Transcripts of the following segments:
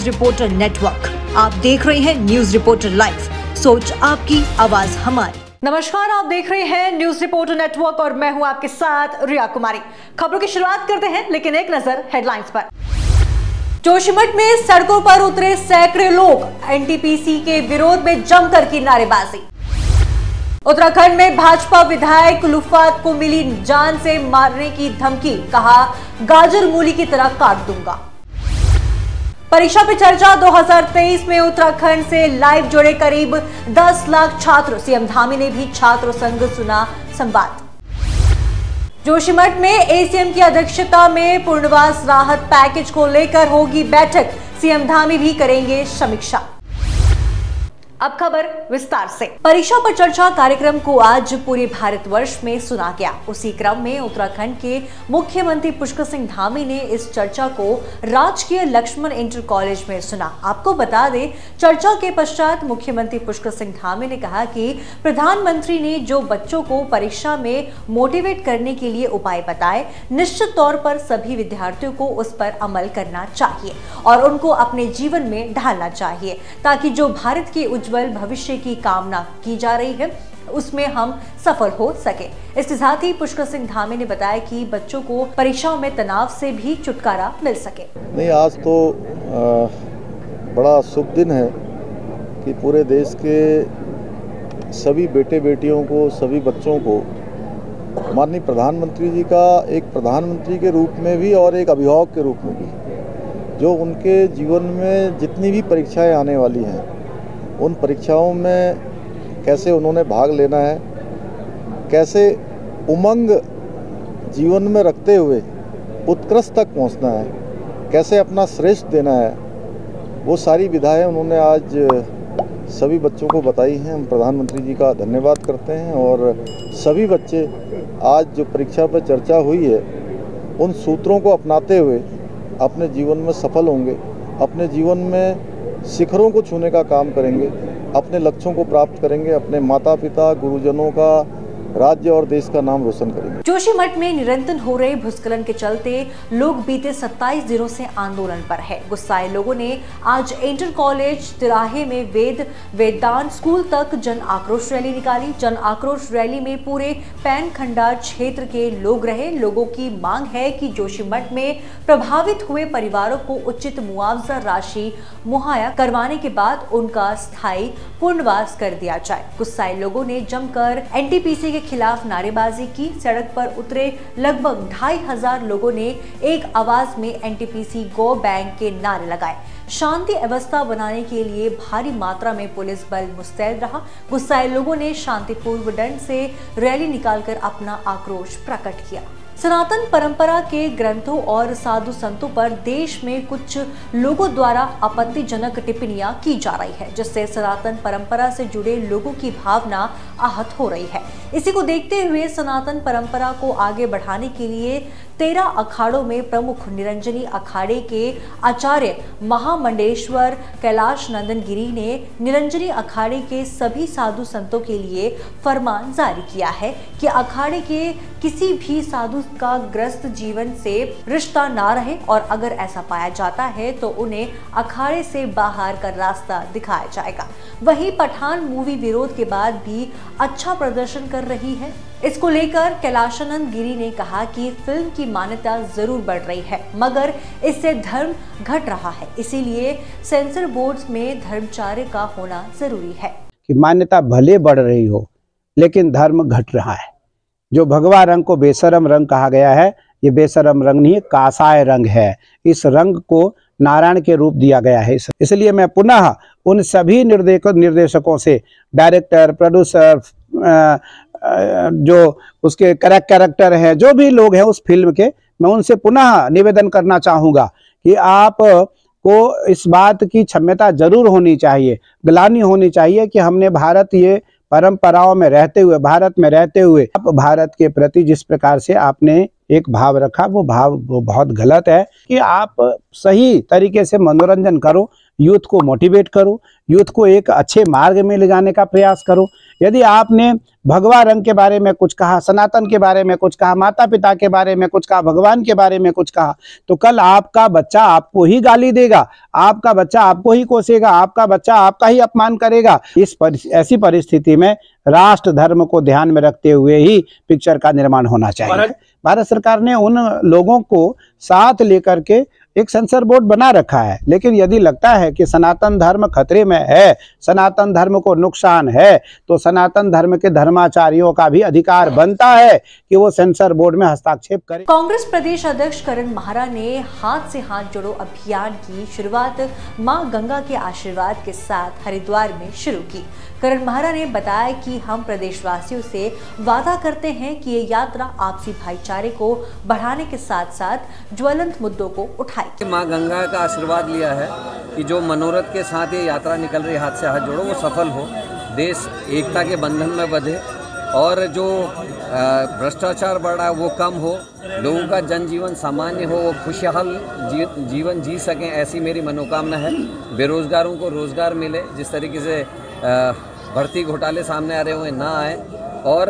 News reporter network. आप देख रहे हैं न्यूज रिपोर्टर लाइव, सोच आपकी, आवाज हमारी। नमस्कार, आप देख रहे हैं न्यूज रिपोर्टर नेटवर्क और मैं हूं आपके साथ रिया कुमारी। खबरों की शुरुआत करते हैं, लेकिन एक नजर हेडलाइंस पर। जोशीमठ में सड़कों पर उतरे सैकड़ों लोग, एनटीपीसी के विरोध में जमकर की नारेबाजी। उत्तराखंड में भाजपा विधायक लुफात को मिली जान से मारने की धमकी, कहा गाजर मूली की तरह काट दूंगा। परीक्षा पे चर्चा 2023 में उत्तराखंड से लाइव जुड़े करीब 10 लाख छात्र, सीएम धामी ने भी छात्र संघ सुना संवाद। जोशीमठ में एसीएम की अध्यक्षता में पुनर्वास राहत पैकेज को लेकर होगी बैठक, सीएम धामी भी करेंगे समीक्षा। अब खबर विस्तार से। परीक्षा पर चर्चा कार्यक्रम को आज पूरे भारतवर्ष में सुना गया। उसी क्रम में उत्तराखंड के मुख्यमंत्री पुष्कर सिंह धामी ने इस चर्चा को राजकीय लक्ष्मण इंटर कॉलेज में सुना। आपको बता दें, चर्चा के पश्चात मुख्यमंत्री पुष्कर सिंह धामी ने कहा कि प्रधानमंत्री ने जो बच्चों को परीक्षा में मोटिवेट करने के लिए उपाय बताए, निश्चित तौर पर सभी विद्यार्थियों को उस पर अमल करना चाहिए और उनको अपने जीवन में ढालना चाहिए, ताकि जो भारत के उज्जवल भविष्य की कामना की जा रही है उसमें हम सफल हो सके। इसके साथ ही पुष्कर सिंह धामी ने बताया कि बच्चों को परीक्षाओं में तनाव से भी छुटकारा मिल सके। नहीं, आज तो बड़ा शुभ दिन है कि पूरे देश के सभी बेटे बेटियों को, सभी बच्चों को माननीय प्रधानमंत्री जी का एक प्रधानमंत्री के रूप में भी और एक अभिभावक के रूप में भी, जो उनके जीवन में जितनी भी परीक्षाएं आने वाली हैं उन परीक्षाओं में कैसे उन्होंने भाग लेना है, कैसे उमंग जीवन में रखते हुए उत्कृष्ट तक पहुंचना है, कैसे अपना श्रेष्ठ देना है, वो सारी विधाएं उन्होंने आज सभी बच्चों को बताई हैं। हम प्रधानमंत्री जी का धन्यवाद करते हैं और सभी बच्चे आज जो परीक्षा पर चर्चा हुई है उन सूत्रों को अपनाते हुए अपने जीवन में सफल होंगे, अपने जीवन में शिखरों को छूने का काम करेंगे, अपने लक्ष्यों को प्राप्त करेंगे, अपने माता पिता गुरुजनों का, राज्य और देश का नाम रोशन करेंगे। जोशीमठ में निरंतर हो रहे भूस्खलन के चलते लोग बीते 27 दिनों से आंदोलन पर है। गुस्साए लोगों ने आज इंटर कॉलेज तिराहे में वेदांत स्कूल तक जन आक्रोश रैली निकाली। जन आक्रोश रैली में पूरे पैन खंडार क्षेत्र के लोग रहे। लोगों की मांग है कि जोशीमठ में प्रभावित हुए परिवारों को उचित मुआवजा राशि मुहैया करवाने के बाद उनका स्थायी पुनर्वास कर दिया जाए। गुस्साए लोगों ने जमकर एनटीपीसी के खिलाफ नारेबाजी की। सड़क पर उतरे लगभग 2500 लोगों ने एक आवाज में एनटीपीसी गो बैंक के नारे लगाए। शांति व्यवस्था बनाने के लिए भारी मात्रा में पुलिस बल मुस्तैद रहा। गुस्साए लोगों ने शांतिपूर्ण ढंग से रैली निकालकर अपना आक्रोश प्रकट किया। सनातन परंपरा के ग्रंथों और साधु संतों पर देश में कुछ लोगों द्वारा आपत्तिजनक टिप्पणियां की जा रही है, जिससे सनातन परंपरा से जुड़े लोगों की भावना आहत हो रही है। इसी को देखते हुए सनातन परंपरा को आगे बढ़ाने के लिए 13 अखाड़ों में प्रमुख निरंजनी अखाड़े के आचार्य महामंडलेश्वर कैलाश नंदन गिरी ने निरंजनी अखाड़े के सभी साधु संतों के लिए फरमान जारी किया है कि अखाड़े के किसी भी साधु का ग्रस्त जीवन से रिश्ता ना रहे और अगर ऐसा पाया जाता है तो उन्हें अखाड़े से बाहर का रास्ता दिखाया जाएगा। वहीं पठान मूवी विरोध के बाद भी अच्छा प्रदर्शन कर रही है। इसको लेकर कैलाशानंद गिरी ने कहा कि फिल्म की मान्यता जरूर बढ़ रही है, मगर इससे धर्म घट रहा है, इसीलिए सेंसर बोर्ड में धर्मचार्य का होना जरूरी है। कि मान्यता भले बढ़ रही हो लेकिन धर्म घट रहा है। जो भगवा रंग को बेशरम रंग कहा गया है, ये बेशरम रंग नहीं, कासाय रंग है। इस रंग को नारायण के रूप दिया गया है। इसलिए मैं पुनः उन सभी निर्देशकों से, डायरेक्टर, प्रोड्यूसर, जो उसके कैरेक्टर हैं, जो भी लोग हैं उस फिल्म के, मैं उनसे पुनः निवेदन करना चाहूँगा कि आप को इस बात की क्षमता जरूर होनी चाहिए, ग्लानि होनी चाहिए कि हमने भारत ये परंपराओं में रहते हुए, भारत में रहते हुए आप भारत के प्रति जिस प्रकार से आपने एक भाव रखा, वो भाव वो बहुत गलत है। कि आप सही तरीके से मनोरंजन करो, यूथ को मोटिवेट करो, यूथ को एक अच्छे मार्ग में ले जाने का प्रयास करो। यदि आपने भगवा रंग के बारे में कुछ कहा, सनातन के बारे में कुछ कहा, माता पिता के बारे में कुछ कहा, भगवान के बारे में कुछ कहा, तो कल आपका बच्चा आपको ही गाली देगा, आपका बच्चा आपको ही कोसेगा, आपका बच्चा आपका ही अपमान करेगा। ऐसी परिस्थिति में राष्ट्र धर्म को ध्यान में रखते हुए ही पिक्चर का निर्माण होना चाहिए। भारत सरकार ने उन लोगों को साथ लेकर के एक सेंसर बोर्ड बना रखा है, लेकिन यदि लगता है कि सनातन धर्म खतरे में है, सनातन धर्म को नुकसान है, तो सनातन धर्म के धर्माचार्यों का भी अधिकार बनता है कि वो सेंसर बोर्ड में हस्तक्षेप करें। कांग्रेस प्रदेश अध्यक्ष करण महारा ने हाथ से हाथ जोड़ो अभियान की शुरुआत मां गंगा के आशीर्वाद के साथ हरिद्वार में शुरू की। करण महारा ने बताया कि हम प्रदेशवासियों से वादा करते हैं कि ये यात्रा आपसी भाईचारे को बढ़ाने के साथ साथ ज्वलंत मुद्दों को उठाएगी। मां गंगा का आशीर्वाद लिया है कि जो मनोरथ के साथ ये यात्रा निकल रही है, हाथ से हाथ जोड़ो, वो सफल हो, देश एकता के बंधन में बंधे और जो भ्रष्टाचार बढ़ रहा है वो कम हो, लोगों का जनजीवन सामान्य हो, वो खुशहाल जीवन जी सकें, ऐसी मेरी मनोकामना है। बेरोजगारों को रोजगार मिले, जिस तरीके से भर्ती घोटाले सामने आ रहे हुए ना आए और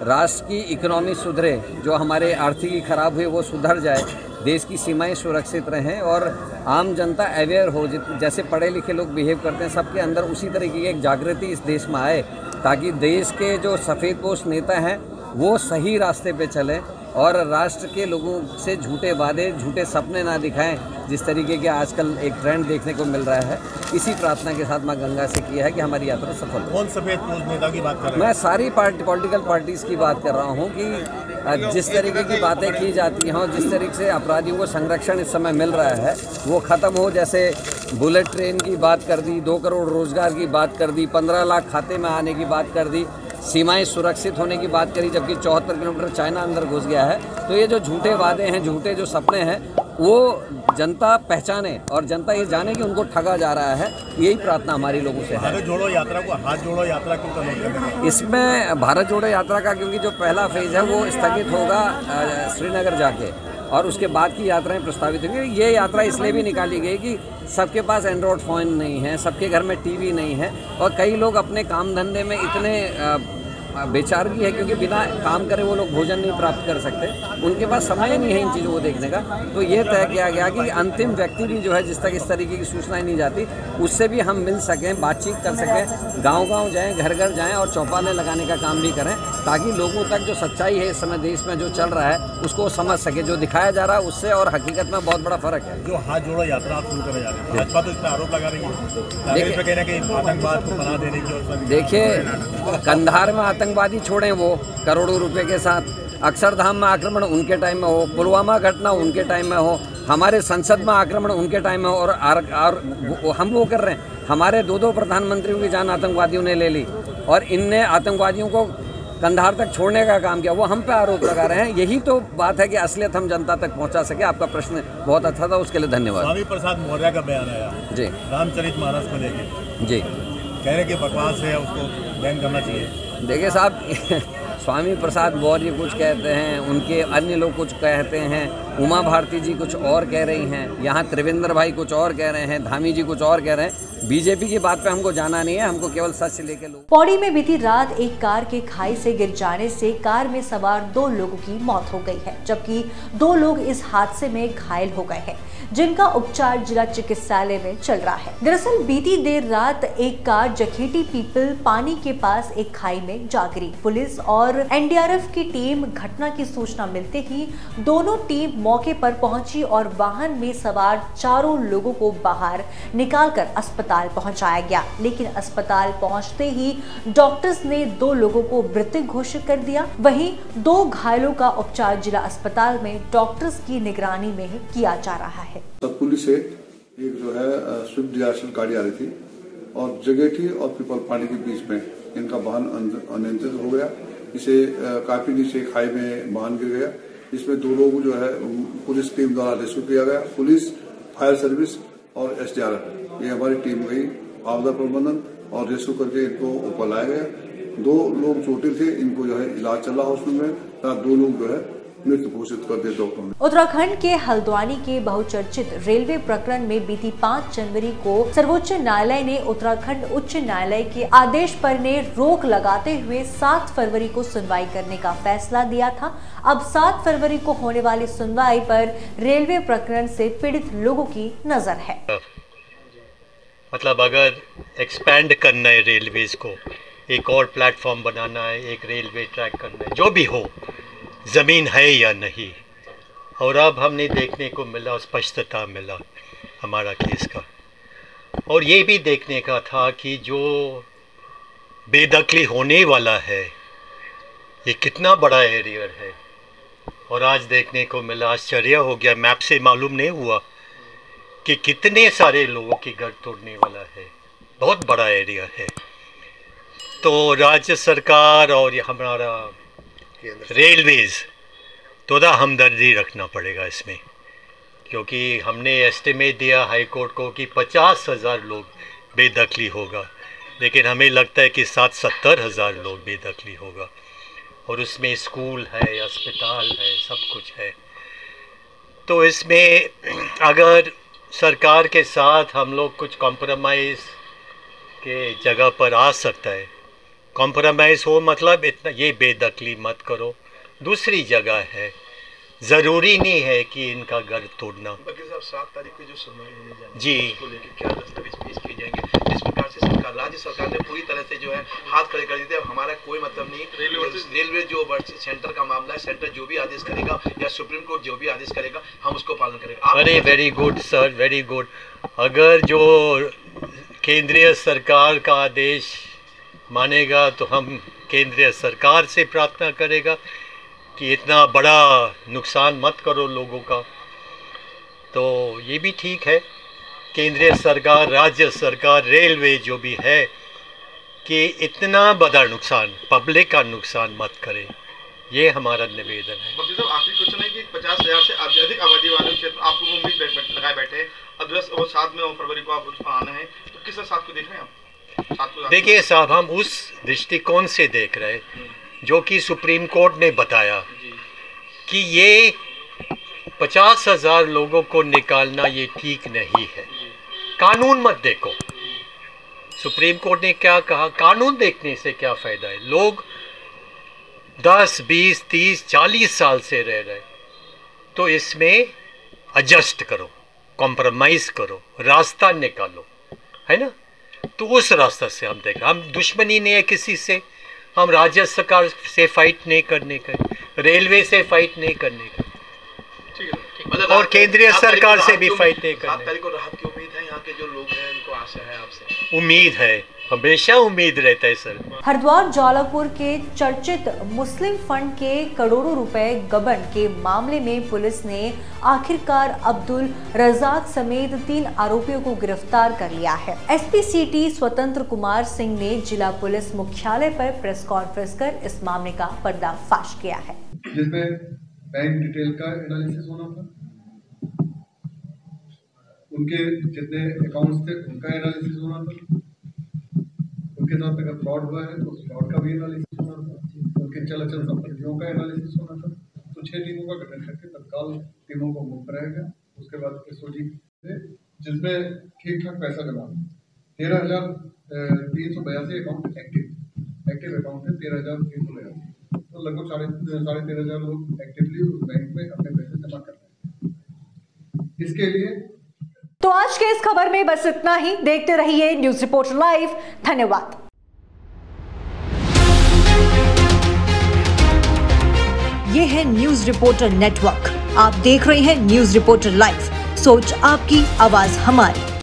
राष्ट्र की इकोनॉमी सुधरे, जो हमारे आर्थिकी खराब हुई वो सुधर जाए, देश की सीमाएं सुरक्षित रहें और आम जनता अवेयर हो, जैसे पढ़े लिखे लोग बिहेव करते हैं सबके अंदर उसी तरीके की एक जागृति इस देश में आए, ताकि देश के जो सफ़ेदपोश नेता हैं वो सही रास्ते पे चलें और राष्ट्र के लोगों से झूठे वादे, झूठे सपने ना दिखाएं, जिस तरीके के आजकल एक ट्रेंड देखने को मिल रहा है। इसी प्रार्थना के साथ मां गंगा से किया है कि हमारी यात्रा सफल हो। कौन सफेदपोश नेता की बात कर रहे हैं? मैं सारी पॉलिटिकल पार्टीज़ की बात कर रहा हूं कि जिस तरीके की बातें की जाती हैं और जिस तरीके से अपराधियों को संरक्षण इस समय मिल रहा है वो ख़त्म हो। जैसे बुलेट ट्रेन की बात कर दी, 2 करोड़ रोजगार की बात कर दी, 15 लाख खाते में आने की बात कर दी, सीमाएं सुरक्षित होने की बात करी, जबकि 74 किलोमीटर चाइना अंदर घुस गया है। तो ये जो झूठे वादे हैं, झूठे जो सपने हैं, वो जनता पहचाने और जनता ये जाने कि उनको ठगा जा रहा है। यही प्रार्थना हमारी लोगों से है। भारत जोड़ो यात्रा को हाथ जोड़ो यात्रा क्यों करना? इसमें भारत जोड़ो यात्रा का क्योंकि जो पहला फेज है वो स्थगित होगा श्रीनगर जाके और उसके बाद की यात्राएं प्रस्तावित होंगी। ये यात्रा इसलिए भी निकाली गई कि सबके पास एंड्रॉयड फ़ोन नहीं है, सबके घर में टीवी नहीं है और कई लोग अपने काम धंधे में इतने बेचारगी है क्योंकि बिना काम करे वो लोग भोजन नहीं प्राप्त कर सकते, उनके पास समय नहीं है इन चीज़ों को देखने का। तो ये तय किया गया कि अंतिम व्यक्ति भी जो है जिस तक इस तरीके की सूचनाएं नहीं जाती उससे भी हम मिल सकें, बातचीत कर सकें, गांव-गांव जाएं, घर घर जाएं और चौपालें लगाने का काम भी करें, ताकि लोगों तक जो सच्चाई है इस समय देश में जो चल रहा है उसको समझ सके। जो दिखाया जा रहा है उससे और हकीकत में बहुत बड़ा फर्क है। जो हाथ जोड़ो यात्रा आप शुरू करने जा रहे हैं, भाजपा तो इस पर आरोप लगा रही है आतंकवाद को बना देने की। देखिए, कंधार में आतंकवादी छोड़े वो करोड़ों रुपए के साथ, अक्षरधाम में आक्रमण उनके टाइम में हो, पुलवामा घटना उनके टाइम में हो, हमारे संसद में आक्रमण उनके टाइम में हो और हम वो कर रहे हैं। हमारे 2 प्रधानमंत्रियों की जान आतंकवादियों ने ले ली और इनने आतंकवादियों को कंधार तक छोड़ने का काम किया, वो हम पे आरोप लगा रहे हैं। यही तो बात है कि असलियत हम जनता तक पहुंचा सके। आपका प्रश्न बहुत अच्छा था, उसके लिए धन्यवाद। स्वामी प्रसाद मौर्य का बयान आया जी, रामचरितमानस को लेकर जी, कह रहे कि बकवास है, उसको बैन करना चाहिए। देखिए साहब, स्वामी प्रसाद मौर्य कुछ कहते हैं, उनके अन्य लोग कुछ कहते हैं, उमा भारती जी कुछ और कह रही हैं, यहाँ त्रिवेंद्र भाई कुछ और कह रहे हैं, धामी जी कुछ और कह रहे हैं। बीजेपी की बात पे हमको जाना नहीं है, हमको केवल सच से लेकर लोग। पौड़ी में बीती रात एक कार के खाई से गिर जाने से कार में सवार 2 लोगों की मौत हो गई है, जबकि 2 लोग इस हादसे में घायल हो गए हैं, जिनका उपचार जिला चिकित्सालय में चल रहा है। दरअसल बीती देर रात एक कार जखेटी पीपल पानी के पास एक खाई में जा गिरी। पुलिस और एनडीआरएफ की टीम घटना की सूचना मिलते ही दोनों टीम मौके पर पहुंची और वाहन में सवार 4 लोगों को बाहर निकालकर अस्पताल पहुंचाया गया, लेकिन अस्पताल पहुंचते ही डॉक्टर्स ने 2 लोगों को मृत घोषित कर दिया। वहीं 2 घायलों का उपचार जिला अस्पताल में डॉक्टर्स की निगरानी में किया जा रहा है। पुलिस से एक जो है स्विफ्ट डिजायर गाड़ी आ रही थी और जगेठी और पीपल पानी के बीच में इनका वाहन अनियंत्रित हो गया। इसे काफी नीचे खाई में वाहन गिर गया। इसमें 2 लोग जो है पुलिस टीम द्वारा रेस्क्यू किया गया। पुलिस, फायर सर्विस और एसडीआरएफ, ये हमारी टीम गई आपदा प्रबंधन और रेस्क्यू करके इनको ऊपर लाया गया। 2 लोग चोटिल थे, इनको जो है इलाज चल रहा हॉस्पिटल में, 2 लोग जो है मृत घोषित कर दिया डॉक्टरों ने। उत्तराखंड के हल्द्वानी के बहुचर्चित रेलवे प्रकरण में बीती 5 जनवरी को सर्वोच्च न्यायालय ने उत्तराखंड उच्च न्यायालय के आदेश पर ने रोक लगाते हुए 7 फरवरी को सुनवाई करने का फैसला दिया था। अब 7 फरवरी को होने वाली सुनवाई पर रेलवे प्रकरण से पीड़ित लोगों की नजर है। मतलब अगर एक्सपैंड करना है रेलवेज को, एक और प्लेटफॉर्म बनाना है, एक रेलवे ट्रैक करना है, जो भी हो, ज़मीन है या नहीं। और अब हमने देखने को मिला, स्पष्टता मिला हमारा केस का। और ये भी देखने का था कि जो बेदखली होने वाला है ये कितना बड़ा एरिया है। और आज देखने को मिला, आश्चर्य हो गया, मैप से मालूम नहीं हुआ कि कितने सारे लोगों की घर तोड़ने वाला है। बहुत बड़ा एरिया है। तो राज्य सरकार और हमारा रेलवेज थोड़ा हमदर्दी रखना पड़ेगा इसमें, क्योंकि हमने एस्टिमेट दिया हाई कोर्ट को कि 50,000 लोग बेदखली होगा, लेकिन हमें लगता है कि 60-70,000 लोग बेदखली होगा। और उसमें स्कूल है, अस्पताल है, सब कुछ है। तो इसमें अगर सरकार के साथ हम लोग कुछ कॉम्प्रोमाइज़ के जगह पर आ सकता है, कॉम्प्रोमाइज़ हो मतलब इतना ये बेदखली मत करो, दूसरी जगह है, ज़रूरी नहीं है कि इनका घर तोड़ना। बाकी साहब 7 तारीख को जो सुनवाई होने जा रही है जी, उसको लेकर क्या दस्तावेज पेश किए जाएंगे? जिस प्रकार से सरकार, राज्य सरकार ने पूरी तरह से जो है हाथ खड़े कर दिए। हमारा कोई मतलब नहीं, रेलवे जो सेंटर का मामला है, सेंटर जो भी आदेश करेगा या सुप्रीम कोर्ट जो भी आदेश करेगा हम उसको पालन करेंगे। अरे very good sir, very good. अगर जो केंद्रीय सरकार का आदेश मानेगा तो हम केंद्रीय सरकार से प्रार्थना करेगा कि इतना बड़ा नुकसान मत करो लोगों का। तो ये भी ठीक है, केंद्रीय सरकार, राज्य सरकार, रेलवे जो भी है, कि इतना बड़ा नुकसान, पब्लिक का नुकसान मत करे, ये हमारा निवेदन है। बाकी साहब आखिरी क्वेश्चन है कि 50,000 से अधिक आबादी वाले क्षेत्र आपको उम्मीद लगाए बैठे हैं, अब 7 फरवरी को आप आना है, तो किस साथ को देख रहे हैं आप? देखिए साहब, हम उस दृष्टिकोण से देख रहे हैं जो कि सुप्रीम कोर्ट ने बताया कि ये 50,000 लोगों को निकालना ये ठीक नहीं है। कानून मत देखो। सुप्रीम कोर्ट ने क्या कहा, कानून देखने से क्या फ़ायदा है? लोग 10, 20, 30, 40 साल से रह रहे, तो इसमें एडजस्ट करो, कॉम्प्रोमाइज़ करो, रास्ता निकालो, है ना? तो उस रास्ता से हम देख रहे हैं। हम दुश्मनी नहीं है किसी से, हम राज्य सरकार से फाइट नहीं करने का, रेलवे से फाइट नहीं करने का, और केंद्रीय सरकार से भी फाइट नहीं करने। 7 तारीख को राहत की उम्मीद है, यहाँ के जो लोग हैं उनको आशा है आपसे? उम्मीद है, हमेशा उम्मीद रहता है सर। हरिद्वार ज्वालापुर के चर्चित मुस्लिम फंड के करोड़ों रुपए गबन के मामले में पुलिस ने आखिरकार अब्दुल रजाक समेत 3 आरोपियों को गिरफ्तार कर लिया है। एसपी सिटी स्वतंत्र कुमार सिंह ने जिला पुलिस मुख्यालय पर प्रेस कॉन्फ्रेंस कर इस मामले का पर्दाफाश किया है, जिसमें बैंक डिटेल का एनालिसिस होना था, उनके जितने अकाउंट्स थे उनका एनालिसिस होना था, उनके साथ अगर फ्रॉड हुआ है तो उस फ्रॉड का भी एनालिसिस होना था, उनके चल अचल संपत्तियों का एनालिसिस होना था। तो 6 टीमों का गठन करके तत्काल टीमों को मुक्त रहेगा। उसके बाद एसओजी जिसमें ठीक ठाक पैसा जमा 13,382 अकाउंट एक्टिव अकाउंट है 13,382, तो लगभग 13,500 लोग एक्टिवली उस बैंक में अपने पैसे जमा कर रहे हैं। इसके लिए तो आज के इस खबर में बस इतना ही। देखते रहिए न्यूज रिपोर्टर लाइव। धन्यवाद। ये है न्यूज रिपोर्टर नेटवर्क। आप देख रहे हैं न्यूज रिपोर्टर लाइव। सोच आपकी, आवाज हमारी।